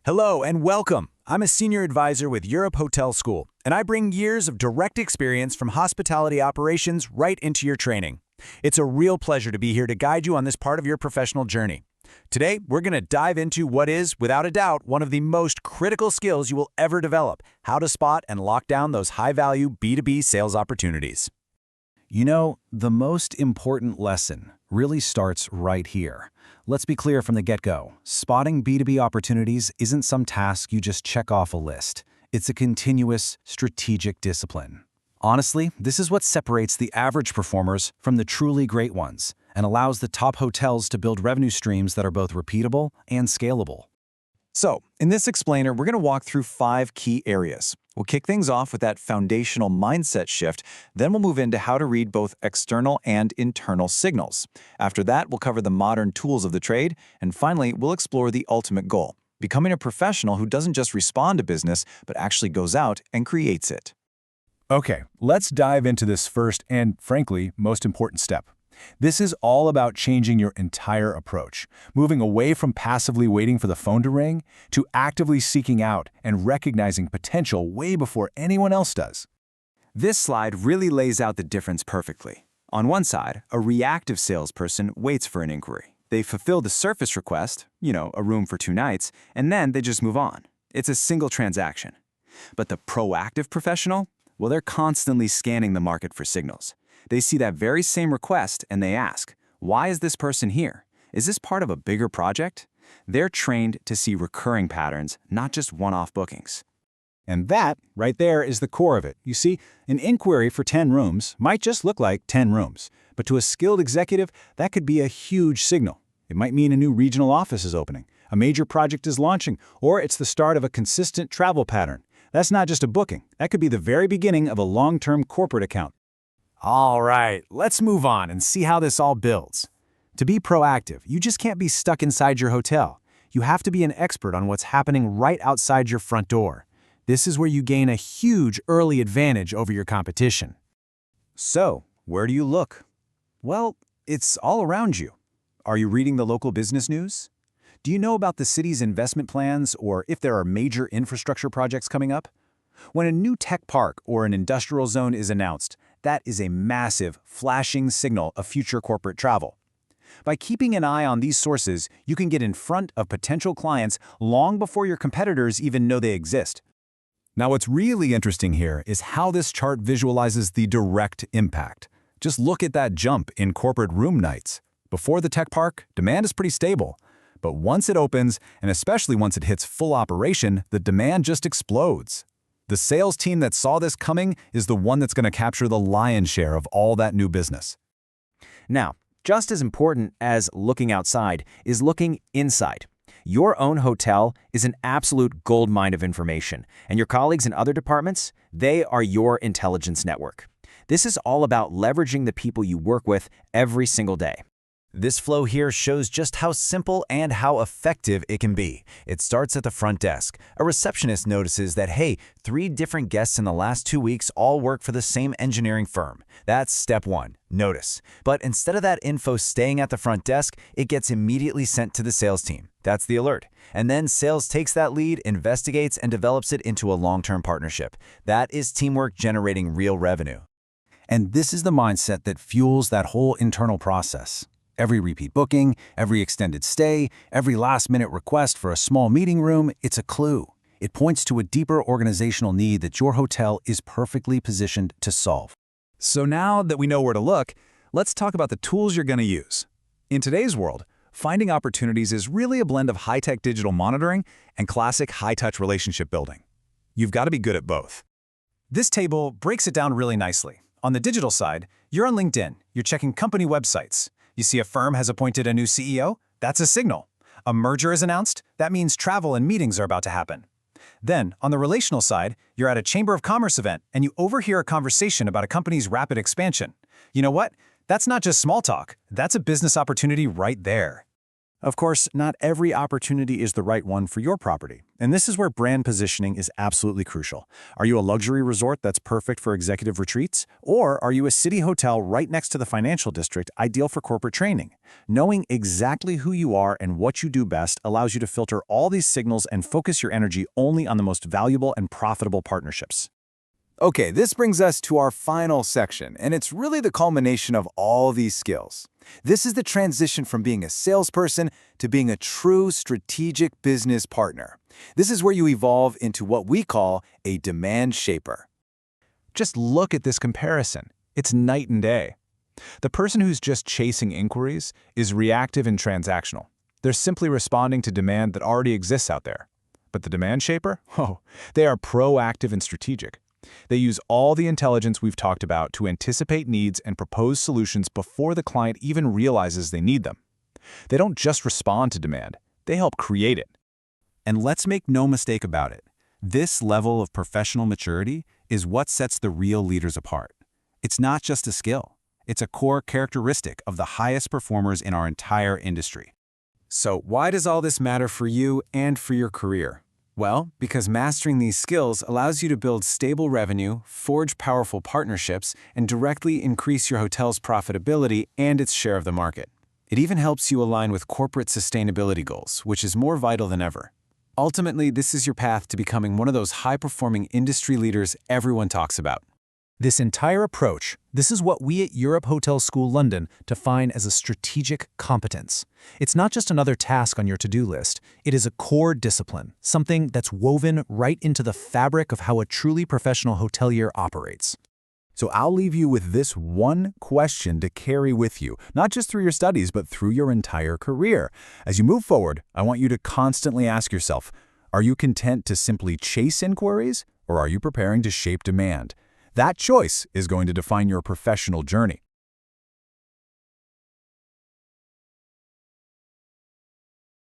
Hello and welcome. I'm a senior advisor with Europe Hotel School, and I bring years of direct experience from hospitality operations right into your training. It's a real pleasure to be here to guide you on this part of your professional journey. Today, we're going to dive into what is, without a doubt, one of the most critical skills you will ever develop: how to spot and lock down those high-value B2B sales opportunities. You know, the most important lesson really starts right here. Let's be clear from the get-go. Spotting B2B opportunities isn't some task you just check off a list. It's a continuous, strategic discipline. Honestly, this is what separates the average performers from the truly great ones and allows the top hotels to build revenue streams that are both repeatable and scalable. So, in this explainer, we're going to walk through 5 key areas. We'll kick things off with that foundational mindset shift, then we'll move into how to read both external and internal signals. After that, we'll cover the modern tools of the trade, and finally, we'll explore the ultimate goal: becoming a professional who doesn't just respond to business, but actually goes out and creates it. Okay, let's dive into this first and, frankly, most important step. This is all about changing your entire approach, moving away from passively waiting for the phone to ring to actively seeking out and recognizing potential way before anyone else does. This slide really lays out the difference perfectly. On one side, a reactive salesperson waits for an inquiry. They fulfill the surface request, a room for 2 nights, and then they just move on. It's a single transaction. But the proactive professional? Well, they're constantly scanning the market for signals. They see that very same request and they ask, why is this person here? Is this part of a bigger project? They're trained to see recurring patterns, not just one-off bookings. And that, right there, is the core of it. You see, an inquiry for 10 rooms might just look like 10 rooms, but to a skilled executive, that could be a huge signal. It might mean a new regional office is opening, a major project is launching, or it's the start of a consistent travel pattern. That's not just a booking. That could be the very beginning of a long-term corporate account. All right, let's move on and see how this all builds. To be proactive, you just can't be stuck inside your hotel. You have to be an expert on what's happening right outside your front door. This is where you gain a huge early advantage over your competition. So, where do you look? Well, it's all around you. Are you reading the local business news? Do you know about the city's investment plans or if there are major infrastructure projects coming up? When a new tech park or an industrial zone is announced, that is a massive, flashing signal of future corporate travel. By keeping an eye on these sources, you can get in front of potential clients long before your competitors even know they exist. Now, what's really interesting here is how this chart visualizes the direct impact. Just look at that jump in corporate room nights. Before the tech park, demand is pretty stable. But once it opens, and especially once it hits full operation, the demand just explodes. The sales team that saw this coming is the one that's going to capture the lion's share of all that new business. Now, just as important as looking outside is looking inside. Your own hotel is an absolute goldmine of information, and your colleagues in other departments, they are your intelligence network. This is all about leveraging the people you work with every single day. This flow here shows just how simple and how effective it can be. It starts at the front desk. A receptionist notices that, hey, 3 different guests in the last 2 weeks all work for the same engineering firm. That's step 1, notice. But instead of that info staying at the front desk, it gets immediately sent to the sales team. That's the alert. And then sales takes that lead, investigates, and develops it into a long-term partnership. That is teamwork generating real revenue. And this is the mindset that fuels that whole internal process. Every repeat booking, every extended stay, every last-minute request for a small meeting room, it's a clue. It points to a deeper organizational need that your hotel is perfectly positioned to solve. So now that we know where to look, let's talk about the tools you're going to use. In today's world, finding opportunities is really a blend of high-tech digital monitoring and classic high-touch relationship building. You've got to be good at both. This table breaks it down really nicely. On the digital side, you're on LinkedIn. You're checking company websites. You see a firm has appointed a new CEO? That's a signal. A merger is announced? That means travel and meetings are about to happen. Then, on the relational side, you're at a Chamber of Commerce event and you overhear a conversation about a company's rapid expansion. You know what? That's not just small talk. That's a business opportunity right there. Of course, not every opportunity is the right one for your property, And this is where brand positioning is absolutely crucial. Are you a luxury resort that's perfect for executive retreats? Or are you a city hotel right next to the financial district, ideal for corporate training? Knowing exactly who you are and what you do best allows you to filter all these signals and focus your energy only on the most valuable and profitable partnerships. Okay, this brings us to our final section, and it's really the culmination of all these skills. This is the transition from being a salesperson to being a true strategic business partner. This is where you evolve into what we call a demand shaper. Just look at this comparison. It's night and day. The person who's just chasing inquiries is reactive and transactional. They're simply responding to demand that already exists out there. But the demand shaper? Oh, they are proactive and strategic. They use all the intelligence we've talked about to anticipate needs and propose solutions before the client even realizes they need them. They don't just respond to demand, they help create it. And let's make no mistake about it. This level of professional maturity is what sets the real leaders apart. It's not just a skill. It's a core characteristic of the highest performers in our entire industry. So why does all this matter for you and for your career? Well, because mastering these skills allows you to build stable revenue, forge powerful partnerships, and directly increase your hotel's profitability and its share of the market. It even helps you align with corporate sustainability goals, which is more vital than ever. Ultimately, this is your path to becoming one of those high-performing industry leaders everyone talks about. This entire approach, this is what we at Europe Hotel School London define as a strategic competence. It's not just another task on your to-do list. It is a core discipline, something that's woven right into the fabric of how a truly professional hotelier operates. So I'll leave you with this one question to carry with you, not just through your studies, but through your entire career. As you move forward, I want you to constantly ask yourself, are you content to simply chase inquiries, or are you preparing to shape demand? That choice is going to define your professional journey.